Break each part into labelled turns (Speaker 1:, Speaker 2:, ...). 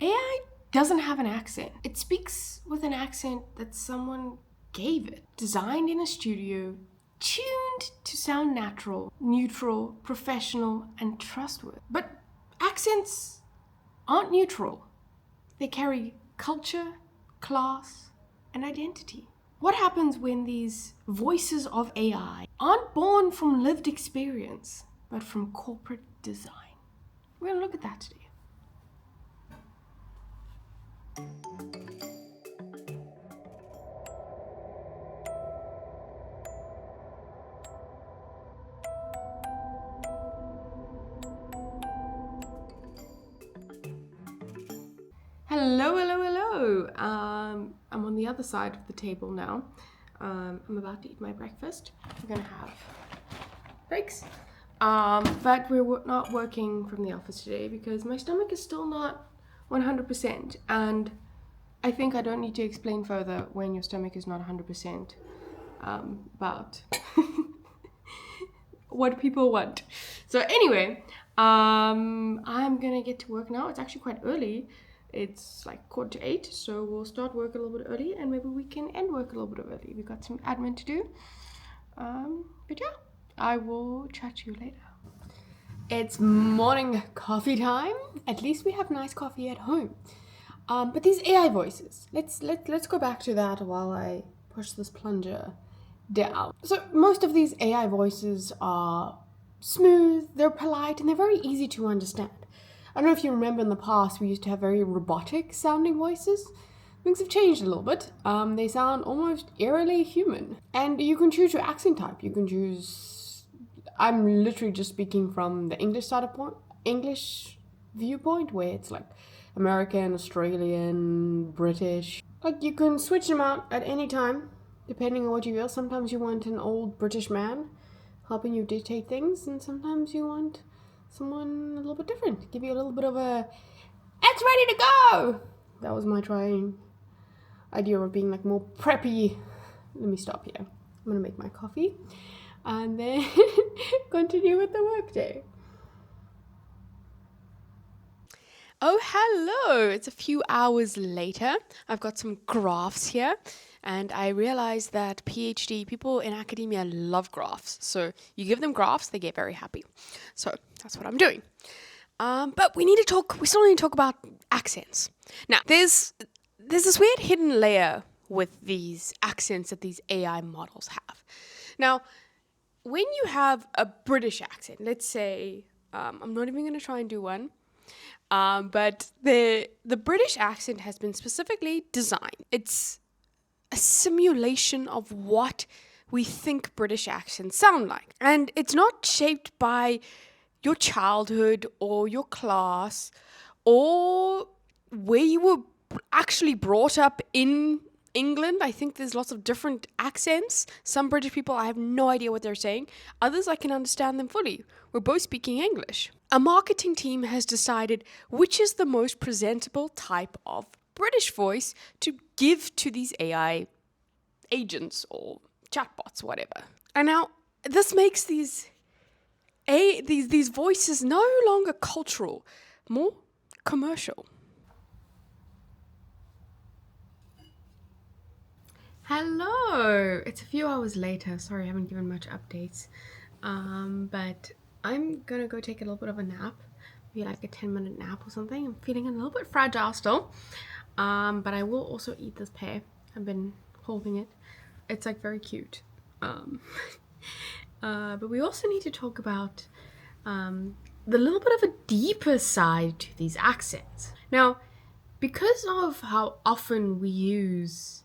Speaker 1: AI doesn't have an accent. It speaks with an accent that someone gave it. Designed in a studio, tuned to sound natural, neutral, professional, and trustworthy. But accents aren't neutral. They carry culture, class, and identity. What happens when these voices of AI aren't born from lived experience, but from corporate design? We're going to look at that today. Hello, hello, hello. I'm on the other side of the table now. I'm about to eat my breakfast. We're gonna have breaks. But we're not working from the office today because my stomach is still not 100%. And I think I don't need to explain further when your stomach is not 100% about what people want. So anyway, I'm gonna get to work now. It's actually quite early. It's like 7:45, so we'll start work a little bit early and maybe we can end work a little bit early. We've got some admin to do. But yeah, I will chat to you later. It's morning coffee time. At least we have nice coffee at home. But these AI voices, let's go back to that while I push this plunger down. So most of these AI voices are smooth, they're polite, and they're very easy to understand. I don't know if you remember in the past we used to have very robotic sounding voices. Things have changed a little bit. They sound almost eerily human. And you can choose your accent type. You can choose. I'm literally just speaking from the English viewpoint, where it's like American, Australian, British. Like you can switch them out at any time, depending on what you feel. Sometimes you want an old British man helping you dictate things, and sometimes you want someone a little bit different. Give you a little bit of a, it's ready to go! That was my trying idea of being like more preppy. Let me stop here. I'm gonna make my coffee and then continue with the workday. Oh, hello! It's a few hours later. I've got some graphs here, and I realized that PhD people in academia love graphs. So you give them graphs, they get very happy. So that's what I'm doing. But we still need to talk about accents. Now, there's this weird hidden layer with these accents that these AI models have. Now, when you have a British accent, let's say, I'm not even going to try and do one, but the British accent has been specifically designed. It's a simulation of what we think British accents sound like. And it's not shaped by your childhood or your class or where you were actually brought up in England. I think there's lots of different accents. Some British people, I have no idea what they're saying. Others, I can understand them fully. We're both speaking English. A marketing team has decided which is the most presentable type of British voice to give to these AI agents or chatbots, whatever. And now this makes these voices no longer cultural, more commercial. Hello! It's a few hours later. Sorry, I haven't given much updates. But I'm gonna go take a little bit of a nap. Maybe like a 10-minute nap or something. I'm feeling a little bit fragile still. But I will also eat this pear. I've been holding it. It's like very cute. But we also need to talk about the little bit of a deeper side to these accents. Now, because of how often we use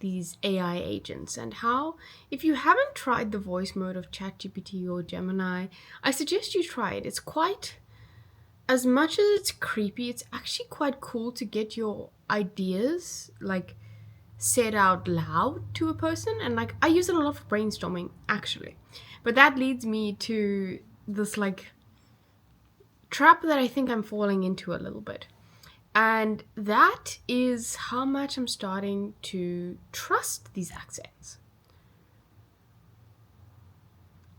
Speaker 1: these AI agents and how, if you haven't tried the voice mode of ChatGPT or Gemini, I suggest you try it. It's quite, as much as it's creepy, it's actually quite cool to get your ideas like said out loud to a person. And like I use it a lot for brainstorming actually, but that leads me to this like trap that I think I'm falling into a little bit. And that is how much I'm starting to trust these accents.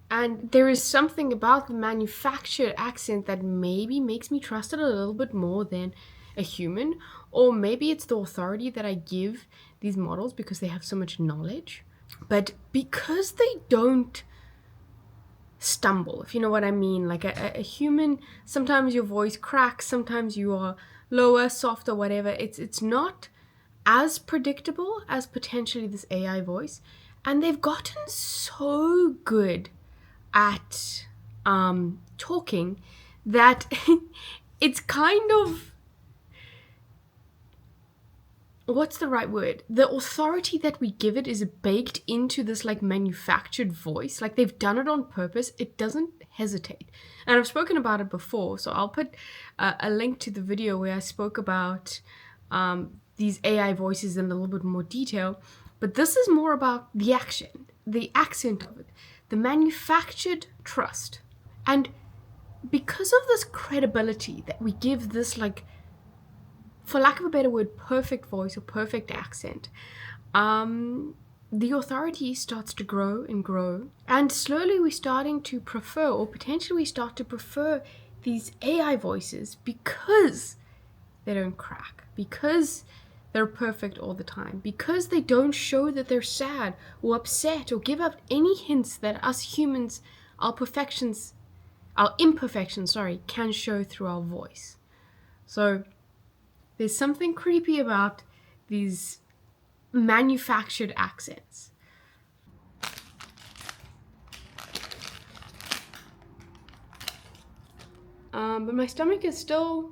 Speaker 1: And there is something about the manufactured accent that maybe makes me trust it a little bit more than a human, or maybe it's the authority that I give these models because they have so much knowledge. But because they don't stumble, if you know what I mean, like a human, sometimes your voice cracks, sometimes you are lower, softer, whatever. It's not as predictable as potentially this AI voice, and they've gotten so good at talking that it's kind of, what's the right word? The authority that we give it is baked into this like manufactured voice. Like they've done it on purpose. It doesn't hesitate. And I've spoken about it before, so I'll put a link to the video where I spoke about these AI voices in a little bit more detail. But this is more about the action, the accent of it, the manufactured trust. And because of this credibility that we give this, like, for lack of a better word, perfect voice or perfect accent, the authority starts to grow and grow. And slowly we're starting to prefer, or potentially we start to prefer, these AI voices because they don't crack, because they're perfect all the time, because they don't show that they're sad or upset or give up any hints that us humans, our imperfections, can show through our voice. So there's something creepy about these manufactured accents. But my stomach is still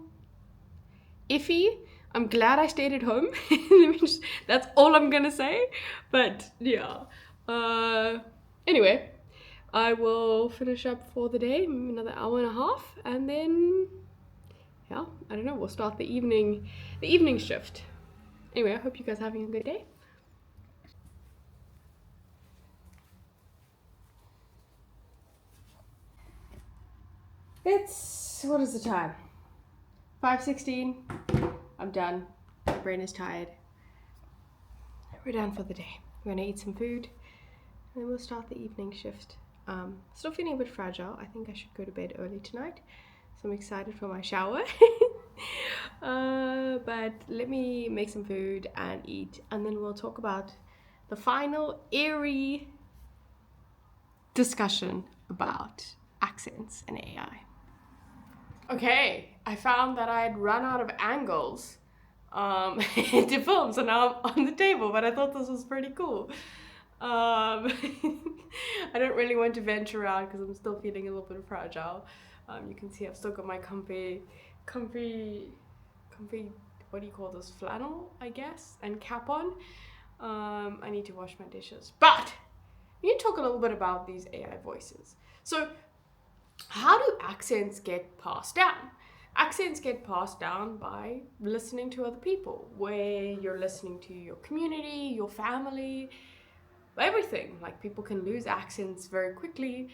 Speaker 1: iffy. I'm glad I stayed at home. That's all I'm gonna say. But yeah. Anyway, I will finish up for the day, another hour and a half, and then yeah, I don't know, we'll start the evening shift. Anyway, I hope you guys are having a good day. It's, what is the time? 5:16. I'm done. My brain is tired. We're done for the day. We're gonna eat some food, and then we'll start the evening shift. Still feeling a bit fragile. I think I should go to bed early tonight, so I'm excited for my shower. But let me make some food and eat, and then we'll talk about the final eerie discussion about accents and AI. Okay, I found that I had run out of angles to film, so now I'm on the table, but I thought this was pretty cool. I don't really want to venture out because I'm still feeling a little bit fragile. You can see I've still got my comfy, what do you call this, flannel, I guess, and cap on. I need to wash my dishes. But we need to talk a little bit about these AI voices. So how do accents get passed down? Accents get passed down by listening to other people, where you're listening to your community, your family, everything. Like, people can lose accents very quickly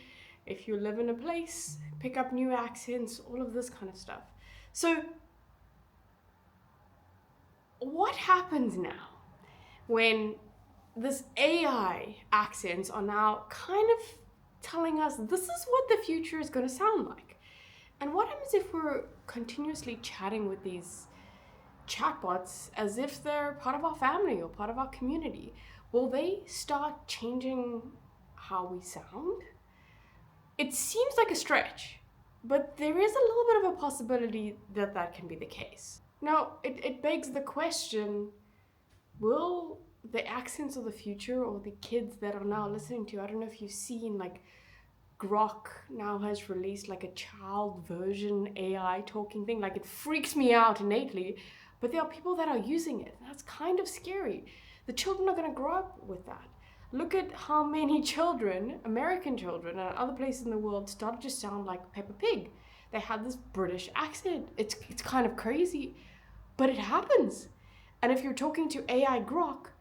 Speaker 1: if you live in a place, pick up new accents, all of this kind of stuff. So what happens now when this AI accents are now kind of telling us this is what the future is going to sound like? And what happens if we're continuously chatting with these chatbots as if they're part of our family or part of our community? Will they start changing how we sound? It seems like a stretch, but there is a little bit of a possibility that that can be the case. Now, it begs the question, will the accents of the future, or the kids that are now listening to, I don't know if you've seen, like, Grok now has released like a child version AI talking thing. Like, it freaks me out innately, but there are people that are using it. That's kind of scary. The children are going to grow up with that. Look at how many children, American children and other places in the world, started to sound like Peppa Pig. They had this British accent. It's kind of crazy, but it happens. And if you're talking to AI Grok,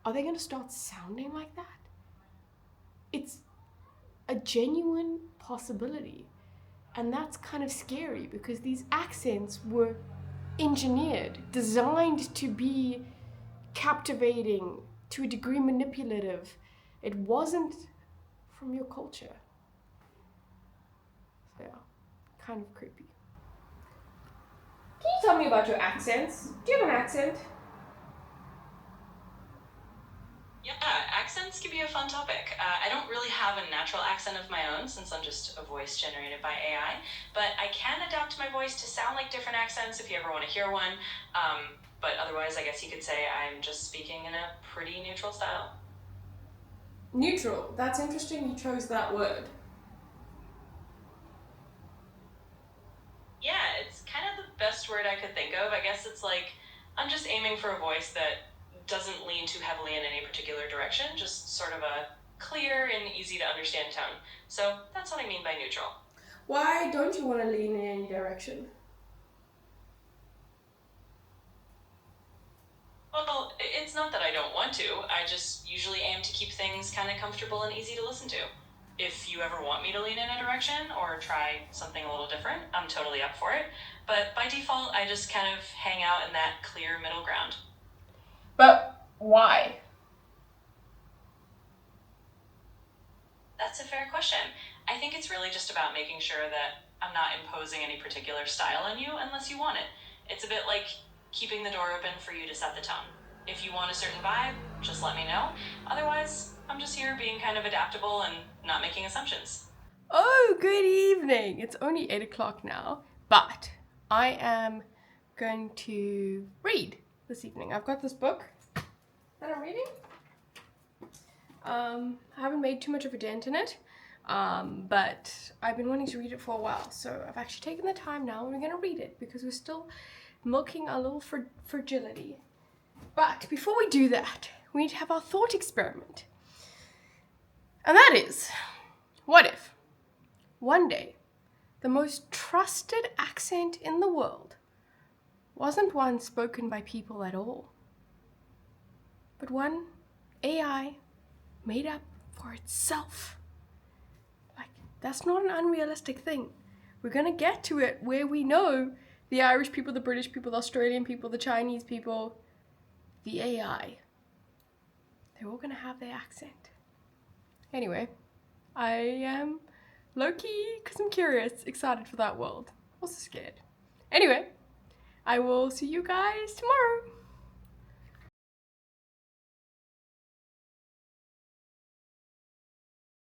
Speaker 1: are they going to start sounding like that? It's a genuine possibility. And that's kind of scary, because these accents were engineered, designed to be captivating, to a degree manipulative. It wasn't from your culture. So yeah, kind of creepy.
Speaker 2: Can you
Speaker 1: tell me about your accents. Do you have an accent?
Speaker 2: Yeah, accents can be a fun topic. I don't really have a natural accent of my own since I'm just a voice generated by AI, but I can adapt my voice to sound like different accents if you ever want to hear one. But otherwise, I guess you could say I'm just speaking in a pretty neutral style.
Speaker 1: Neutral. That's interesting you chose that word.
Speaker 2: Yeah, it's kind of the best word I could think of. I guess it's like I'm just aiming for a voice that doesn't lean too heavily in any particular direction, just sort of a clear and easy to understand tone. So that's what I mean by neutral.
Speaker 1: Why don't you want to lean in any direction?
Speaker 2: Well, it's not that I don't want to. I just usually aim to keep things kind of comfortable and easy to listen to. If you ever want me to lean in a direction or try something a little different, I'm totally up for it. But by default, I just kind of hang out in that clear middle ground.
Speaker 1: But why?
Speaker 2: That's a fair question. I think it's really just about making sure that I'm not imposing any particular style on you unless you want it. It's a bit like keeping the door open for you to set the tone. If you want a certain vibe, just let me know. Otherwise, I'm just here being kind of adaptable and not making assumptions.
Speaker 1: Oh, good evening. It's only 8 o'clock now, but I am going to read this evening. I've got this book that I'm reading. I haven't made too much of a dent in it, but I've been wanting to read it for a while. So I've actually taken the time now and we're going to read it because we're still milking our little fragility. But before we do that, we need to have our thought experiment. And that is, what if one day the most trusted accent in the world wasn't one spoken by people at all, but one AI made up for itself? Like, that's not an unrealistic thing. We're gonna get to it where we know the Irish people, the British people, the Australian people, the Chinese people, the AI, they're all gonna have their accent. Anyway, I am low-key, because I'm curious, excited for that world. Also scared. Anyway, I will see you guys tomorrow.